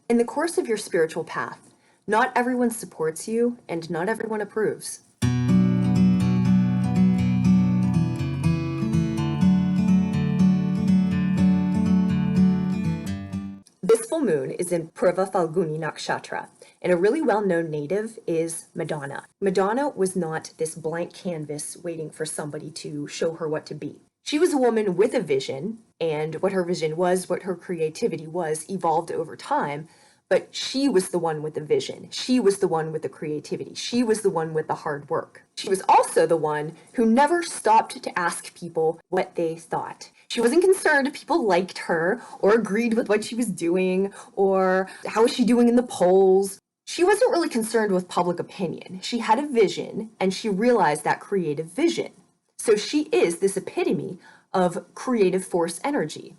In the course of your spiritual path, not everyone supports you and not everyone approves. This full moon is in PURVA PHALGUNI Nakshatra, and a really well-known native is Madonna. Madonna was not this blank canvas waiting for somebody to show her what to be. She was a woman with a vision, and what her vision was, what her creativity was, evolved over time, but she was the one with the vision. She was the one with the creativity. She was the one with the hard work. She was also the one who never stopped to ask people what they thought. She wasn't concerned if people liked her or agreed with what she was doing or how was she doing in the polls. She wasn't really concerned with public opinion. She had a vision and she realized that creative vision. So she is this epitome of creative force energy.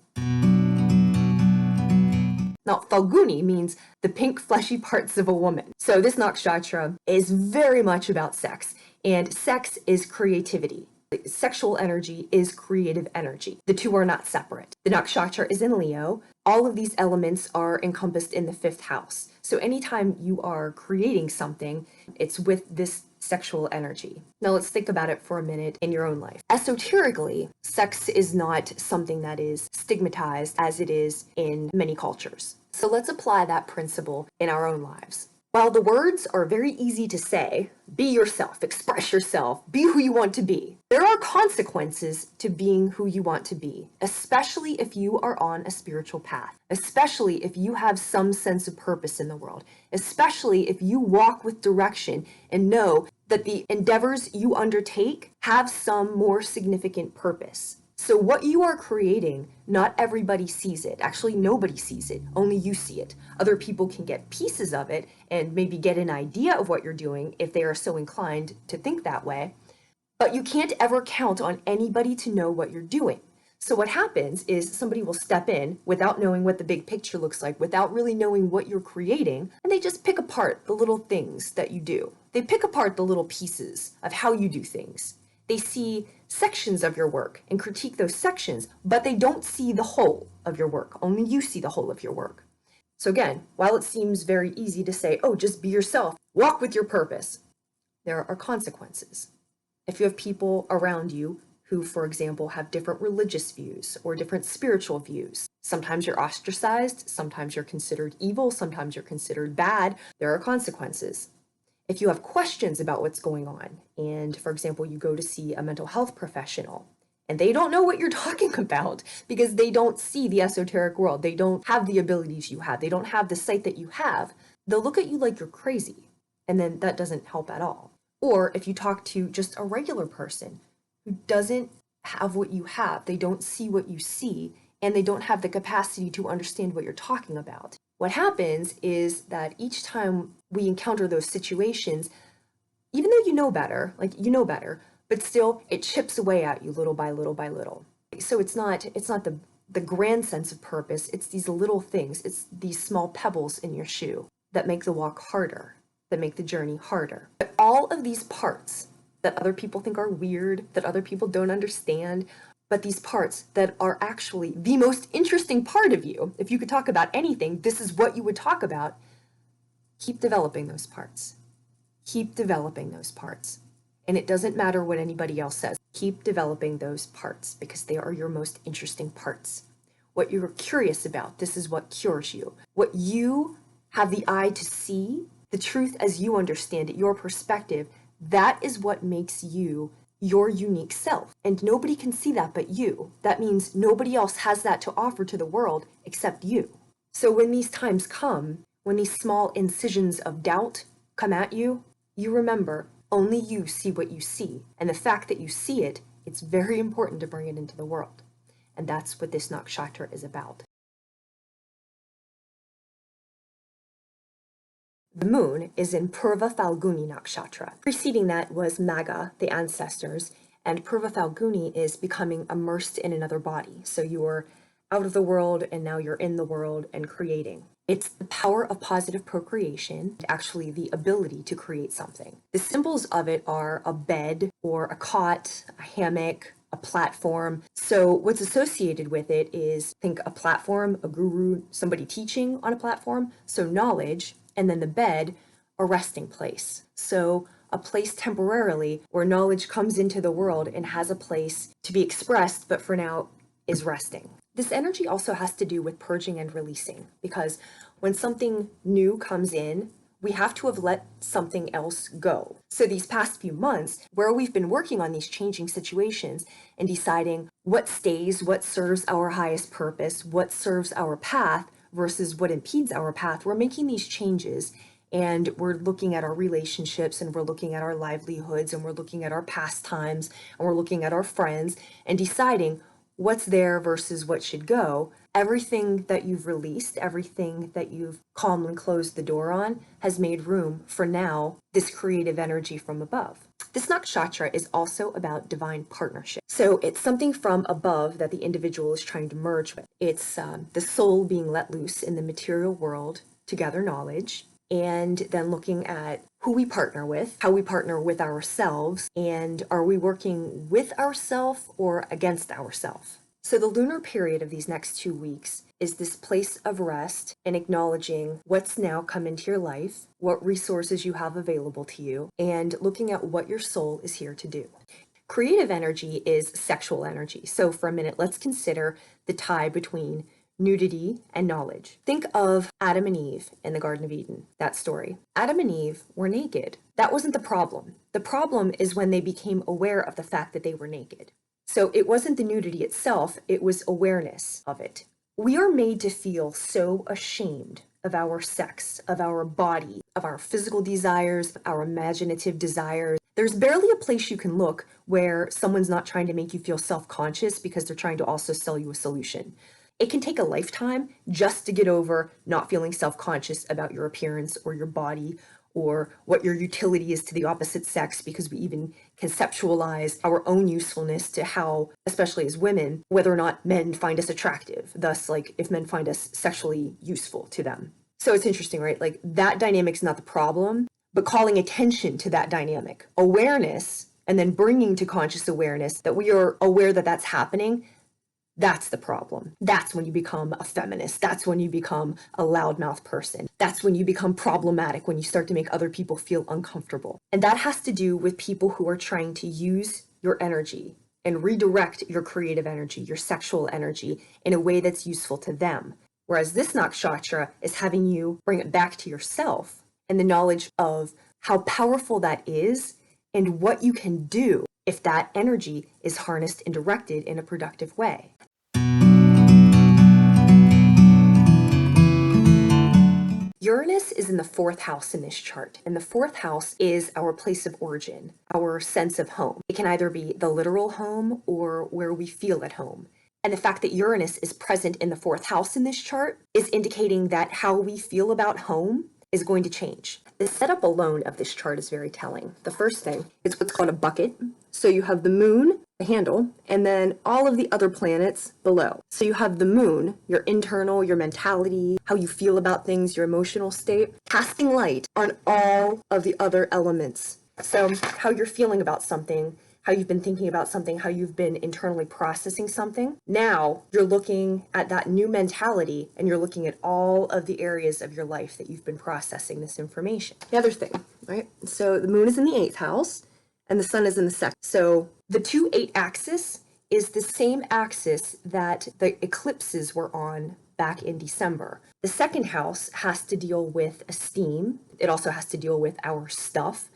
Now, Phalguni means the pink fleshy parts of a woman. So this nakshatra is very much about sex, and sex is creativity. Sexual energy is creative energy. The two are not separate. The nakshatra is in Leo. All of these elements are encompassed in the 5th house. So anytime you are creating something, it's with this sexual energy. Now let's think about it for a minute in your own life. Esoterically, sex is not something that is stigmatized as it is in many cultures. So let's apply that principle in our own lives. While the words are very easy to say, be yourself, express yourself, be who you want to be, there are consequences to being who you want to be, especially if you are on a spiritual path, especially if you have some sense of purpose in the world, especially if you walk with direction and know that the endeavors you undertake have some more significant purpose. So what you are creating, not everybody sees it. Actually, nobody sees it. Only you see it. Other people can get pieces of it and maybe get an idea of what you're doing if they are so inclined to think that way. But you can't ever count on anybody to know what you're doing. So what happens is somebody will step in without knowing what the big picture looks like, without really knowing what you're creating, and they just pick apart the little things that you do. They pick apart the little pieces of how you do things. They see sections of your work and critique those sections, but they don't see the whole of your work. Only you see the whole of your work. So again, while it seems very easy to say, oh, just be yourself, walk with your purpose, there are consequences. If you have people around you who, for example, have different religious views or different spiritual views, sometimes you're ostracized, sometimes you're considered evil, sometimes you're considered bad, there are consequences. If you have questions about what's going on, and for example, you go to see a mental health professional, and they don't know what you're talking about because they don't see the esoteric world, they don't have the abilities you have, they don't have the sight that you have, they'll look at you like you're crazy, and then that doesn't help at all. Or if you talk to just a regular person who doesn't have what you have, they don't see what you see, and they don't have the capacity to understand what you're talking about. What happens is that each time we encounter those situations, even though you know better, but still it chips away at you little by little by little. So it's not the grand sense of purpose, it's these little things, it's these small pebbles in your shoe that make the walk harder, that make the journey harder. But all of these parts that other people think are weird, that other people don't understand, but these parts that are actually the most interesting part of you, if you could talk about anything, this is what you would talk about. Keep developing those parts. Keep developing those parts. And it doesn't matter what anybody else says. Keep developing those parts because they are your most interesting parts. What you're curious about, this is what cures you. What you have the eye to see, the truth as you understand it, your perspective, that is what makes you your unique self. And nobody can see that but you. That means nobody else has that to offer to the world except you. So when these times come, when these small incisions of doubt come at you, you remember only you see what you see. And the fact that you see it, it's very important to bring it into the world. And that's what this nakshatra is about. The moon is in PURVA PHALGUNI Nakshatra. Preceding that was Maga, the ancestors, and PURVA PHALGUNI is becoming immersed in another body. So you are out of the world and now you're in the world and creating. It's the power of positive procreation, actually the ability to create something. The symbols of it are a bed or a cot, a hammock, a platform. So what's associated with it is, think a platform, a guru, somebody teaching on a platform. So knowledge, and then the bed, a resting place. So a place temporarily where knowledge comes into the world and has a place to be expressed, but for now is resting. This energy also has to do with purging and releasing, because when something new comes in, we have to have let something else go. So these past few months, where we've been working on these changing situations and deciding what stays, what serves our highest purpose, what serves our path versus what impedes our path, we're making these changes. And we're looking at our relationships, and we're looking at our livelihoods, and we're looking at our pastimes, and we're looking at our friends, and deciding what's there versus what should go. Everything that you've released, everything that you've calmly closed the door on, has made room for now this creative energy from above. This nakshatra is also about divine partnership. So it's something from above that the individual is trying to merge with. It's the soul being let loose in the material world to gather knowledge, and then looking at who we partner with, how we partner with ourselves, and are we working with ourselves or against ourselves? So the lunar period of these next 2 weeks is this place of rest and acknowledging what's now come into your life, what resources you have available to you, and looking at what your soul is here to do. Creative energy is sexual energy. So for a minute, let's consider the tie between nudity and knowledge. Think of Adam and Eve in the Garden of Eden, that story. Adam and Eve were naked. That wasn't the problem. The problem is when they became aware of the fact that they were naked. So it wasn't the nudity itself, it was awareness of it. We are made to feel so ashamed of our sex, of our body, of our physical desires, our imaginative desires. There's barely a place you can look where someone's not trying to make you feel self-conscious because they're trying to also sell you a solution. It can take a lifetime just to get over not feeling self-conscious about your appearance or your body or what your utility is to the opposite sex, because we even conceptualize our own usefulness to how, especially as women, whether or not men find us attractive. Thus, like, if men find us sexually useful to them. So it's interesting, right? Like, that dynamic's not the problem, but calling attention to that dynamic, awareness, and then bringing to conscious awareness that we are aware that that's happening. That's the problem. That's when you become a feminist. That's when you become a loudmouth person. That's when you become problematic, when you start to make other people feel uncomfortable. And that has to do with people who are trying to use your energy and redirect your creative energy, your sexual energy, in a way that's useful to them. Whereas this nakshatra is having you bring it back to yourself and the knowledge of how powerful that is and what you can do if that energy is harnessed and directed in a productive way. Uranus is in the 4th house in this chart, and the 4th house is our place of origin, our sense of home. It can either be the literal home or where we feel at home. And the fact that Uranus is present in the 4th house in this chart is indicating that how we feel about home is going to change. The setup alone of this chart is very telling. The first thing is what's called a bucket. So you have the moon, the handle, and then all of the other planets below. So you have the moon, your internal, your mentality, how you feel about things, your emotional state, casting light on all of the other elements. So how you're feeling about something, how you've been thinking about something, how you've been internally processing something. Now you're looking at that new mentality and you're looking at all of the areas of your life that you've been processing this information. The other thing, right? So the moon is in the 8th house and the sun is in the 2nd. So the 2-8 axis is the same axis that the eclipses were on back in December. The 2nd house has to deal with esteem. It also has to deal with our stuff,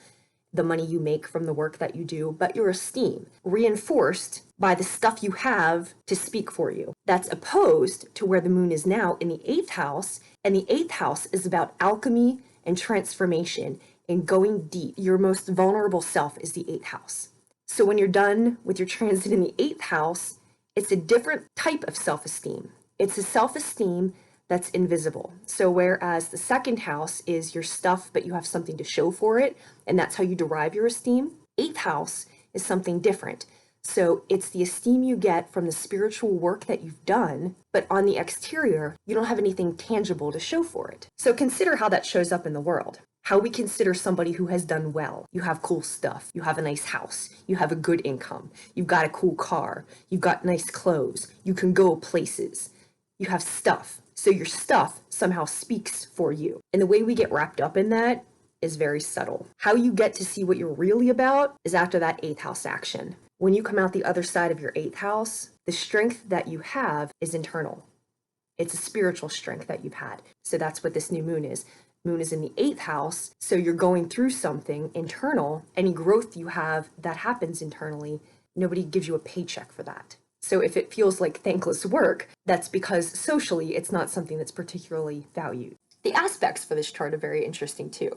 the money you make from the work that you do, but your esteem, reinforced by the stuff you have to speak for you. That's opposed to where the moon is now in the 8th house, and the 8th house is about alchemy and transformation and going deep. Your most vulnerable self is the 8th house. So when you're done with your transit in the 8th house, it's a different type of self-esteem. It's a self-esteem that's invisible. So whereas the 2nd house is your stuff, but you have something to show for it, and that's how you derive your esteem, 8th house is something different. So it's the esteem you get from the spiritual work that you've done, but on the exterior, you don't have anything tangible to show for it. So consider how that shows up in the world. how we consider somebody who has done well. You have cool stuff. You have a nice house. You have a good income. You've got a cool car. You've got nice clothes. You can go places. You have stuff. So your stuff somehow speaks for you. And the way we get wrapped up in that is very subtle. How you get to see what you're really about is after that 8th house action. When you come out the other side of your 8th house, the strength that you have is internal. It's a spiritual strength that you've had. So that's what this new moon is. Moon is in the 8th house, so you're going through something internal. Any growth you have that happens internally, nobody gives you a paycheck for that. So if it feels like thankless work, that's because socially it's not something that's particularly valued. The aspects for this chart are very interesting too.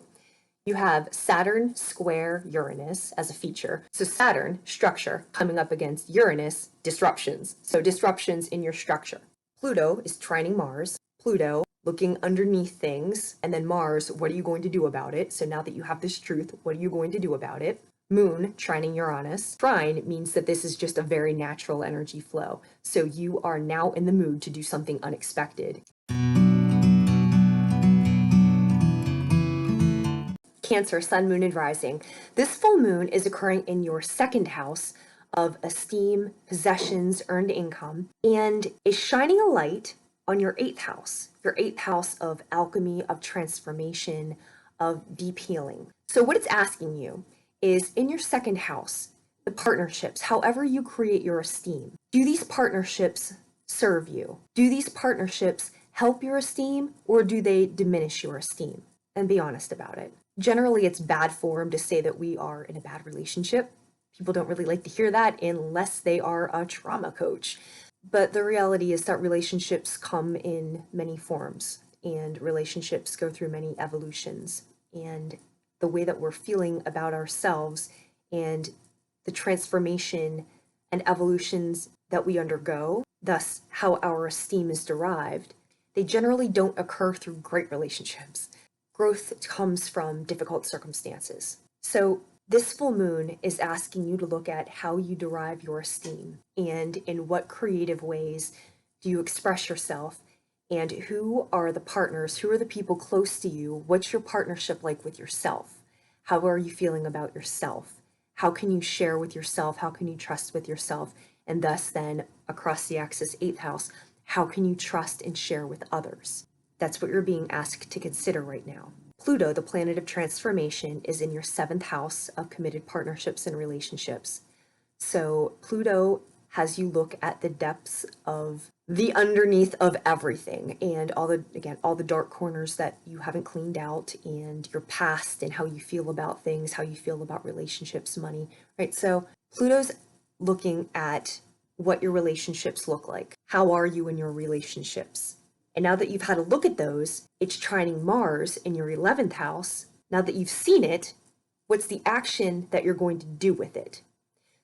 You have Saturn square Uranus as a feature. So Saturn, structure, coming up against Uranus, disruptions. So disruptions in your structure. Pluto is trining Mars. Pluto, looking underneath things. And then Mars, what are you going to do about it? So now that you have this truth, what are you going to do about it? Moon, trining Uranus. Trine means that this is just a very natural energy flow. So you are now in the mood to do something unexpected. Cancer, sun, moon, and rising. This full moon is occurring in your 2nd house of esteem, possessions, earned income, and is shining a light on your 8th house, your 8th house of alchemy, of transformation, of deep healing. So what it's asking you is in your 2nd house, the partnerships, however you create your esteem, do these partnerships serve you? Do these partnerships help your esteem, or do they diminish your esteem? And be honest about it. Generally, it's bad form to say that we are in a bad relationship. People don't really like to hear that unless they are a trauma coach. But the reality is that relationships come in many forms, and relationships go through many evolutions. And the way that we're feeling about ourselves and the transformation and evolutions that we undergo, thus how our esteem is derived, they generally don't occur through great relationships. Growth comes from difficult circumstances. So this full moon is asking you to look at how you derive your esteem and in what creative ways do you express yourself, and who are the partners, who are the people close to you, what's your partnership like with yourself? How are you feeling about yourself? How can you share with yourself? How can you trust with yourself? And thus then, across the axis 8th house, how can you trust and share with others? That's what you're being asked to consider right now. Pluto, the planet of transformation, is in your 7th house of committed partnerships and relationships. So Pluto has you look at the depths of the underneath of everything and all the dark corners that you haven't cleaned out, and your past and how you feel about things, how you feel about relationships, money, right? So Pluto's looking at what your relationships look like. How are you in your relationships? And now that you've had a look at those, it's trining Mars in your 11th house. Now that you've seen it, what's the action that you're going to do with it?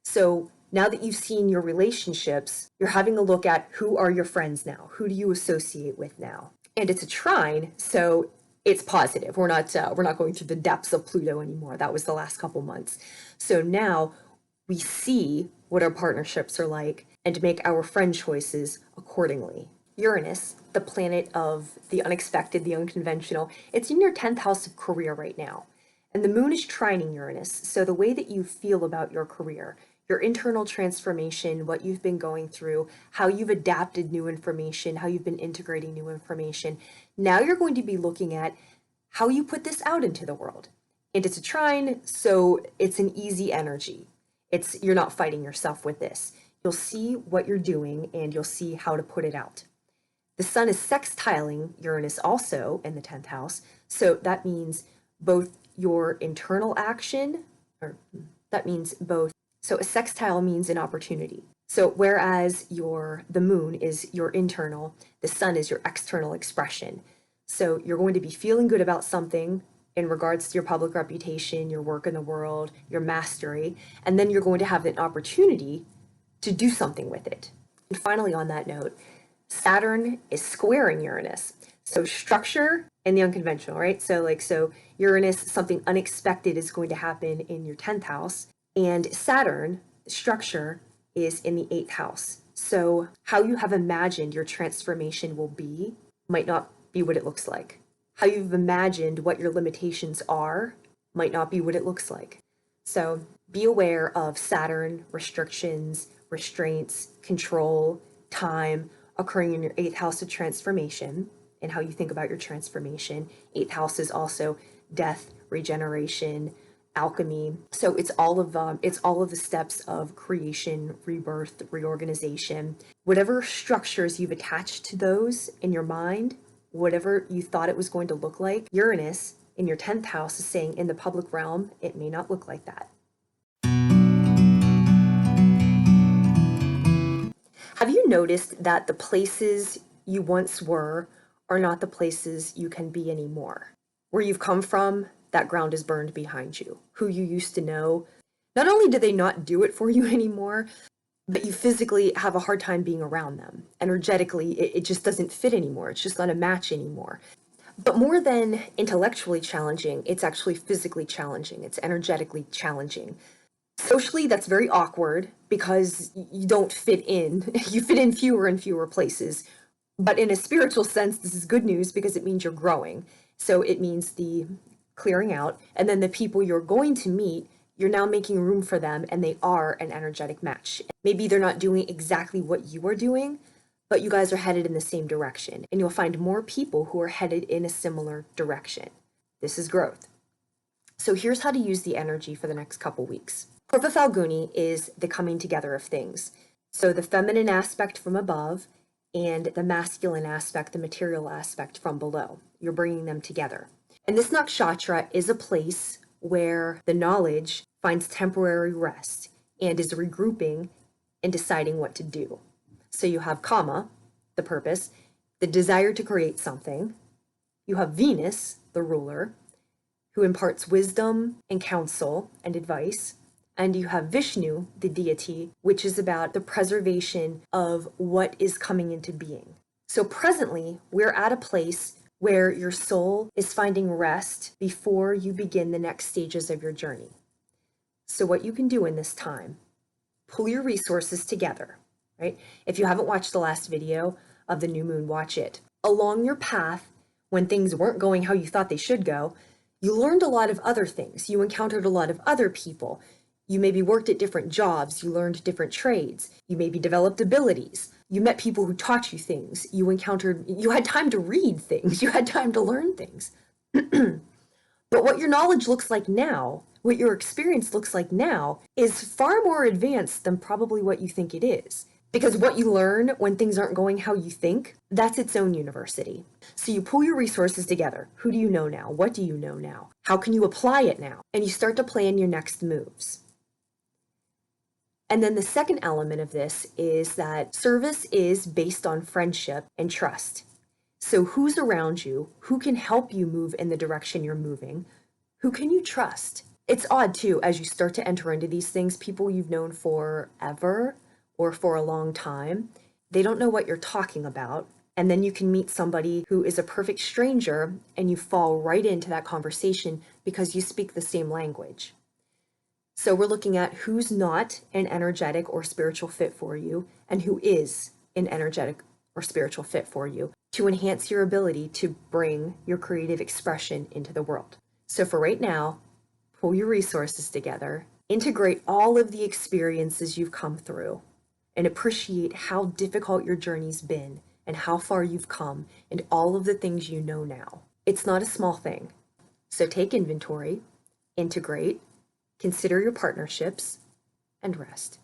So now that you've seen your relationships, you're having a look at who are your friends now? Who do you associate with now? And it's a trine, so it's positive. We're not going through the depths of Pluto anymore. That was the last couple months. So now we see what our partnerships are like and make our friend choices accordingly. Uranus, the planet of the unexpected, the unconventional, it's in your 10th house of career right now. And the moon is trining Uranus. So the way that you feel about your career, your internal transformation, what you've been going through, how you've adapted new information, how you've been integrating new information, now you're going to be looking at how you put this out into the world. And it's a trine, so it's an easy energy. You're not fighting yourself with this. You'll see what you're doing and you'll see how to put it out. The sun is sextiling Uranus also in the 10th house. So that means both your internal action, so a sextile means an opportunity. So whereas the moon is your internal, the sun is your external expression. So you're going to be feeling good about something in regards to your public reputation, your work in the world, your mastery, and then you're going to have an opportunity to do something with it. And finally, on that note, Saturn is squaring Uranus. So structure and the unconventional, right? So Uranus, something unexpected is going to happen in your 10th house. And Saturn, structure, is in the 8th house. So how you have imagined your transformation will be might not be what it looks like. How you've imagined what your limitations are might not be what it looks like. So be aware of Saturn, restrictions, restraints, control, time occurring in your 8th house of transformation and how you think about your transformation. 8th house is also death, regeneration, alchemy. So it's all of the steps of creation, rebirth, reorganization. Whatever structures you've attached to those in your mind, whatever you thought it was going to look like, Uranus in your 10th house is saying in the public realm, it may not look like that. Have you noticed that the places you once were are not the places you can be anymore? Where you've come from, that ground is burned behind you. Who you used to know, not only do they not do it for you anymore, but you physically have a hard time being around them. Energetically, it just doesn't fit anymore. It's just not a match anymore. But more than intellectually challenging, it's actually physically challenging. It's energetically challenging. Socially, that's very awkward because you don't fit in. You fit in fewer and fewer places. But in a spiritual sense, this is good news because it means you're growing. So it means the clearing out. And then the people you're going to meet, you're now making room for them and they are an energetic match. Maybe they're not doing exactly what you are doing, but you guys are headed in the same direction. And you'll find more people who are headed in a similar direction. This is growth. So here's how to use the energy for the next couple weeks. PURVA PHALGUNI is the coming together of things. So the feminine aspect from above and the masculine aspect, the material aspect from below. You're bringing them together. And this nakshatra is a place where the knowledge finds temporary rest and is regrouping and deciding what to do. So you have Kama, the purpose, the desire to create something. You have Venus, the ruler, who imparts wisdom and counsel and advice. And you have Vishnu, the deity, which is about the preservation of what is coming into being. So presently, we're at a place where your soul is finding rest before you begin the next stages of your journey. So what you can do in this time, pull your resources together, right? If you haven't watched the last video of the new moon, watch it. Along your path, when things weren't going how you thought they should go, you learned a lot of other things. You encountered a lot of other people. You maybe worked at different jobs, you learned different trades, you maybe developed abilities, you met people who taught you things, you had time to read things, you had time to learn things. But what your knowledge looks like now, what your experience looks like now, is far more advanced than probably what you think it is. Because what you learn when things aren't going how you think, that's its own university. So you pull your resources together. Who do you know now? What do you know now? How can you apply it now? And you start to plan your next moves. And then the second element of this is that service is based on friendship and trust. So who's around you? Who can help you move in the direction you're moving? Who can you trust? It's odd too, as you start to enter into these things, people you've known forever or for a long time, they don't know what you're talking about. And then you can meet somebody who is a perfect stranger and you fall right into that conversation because you speak the same language. So we're looking at who's not an energetic or spiritual fit for you and who is an energetic or spiritual fit for you to enhance your ability to bring your creative expression into the world. So for right now, pull your resources together, integrate all of the experiences you've come through, and appreciate how difficult your journey's been and how far you've come and all of the things you know now. It's not a small thing. So take inventory, integrate, consider your partnerships, and rest.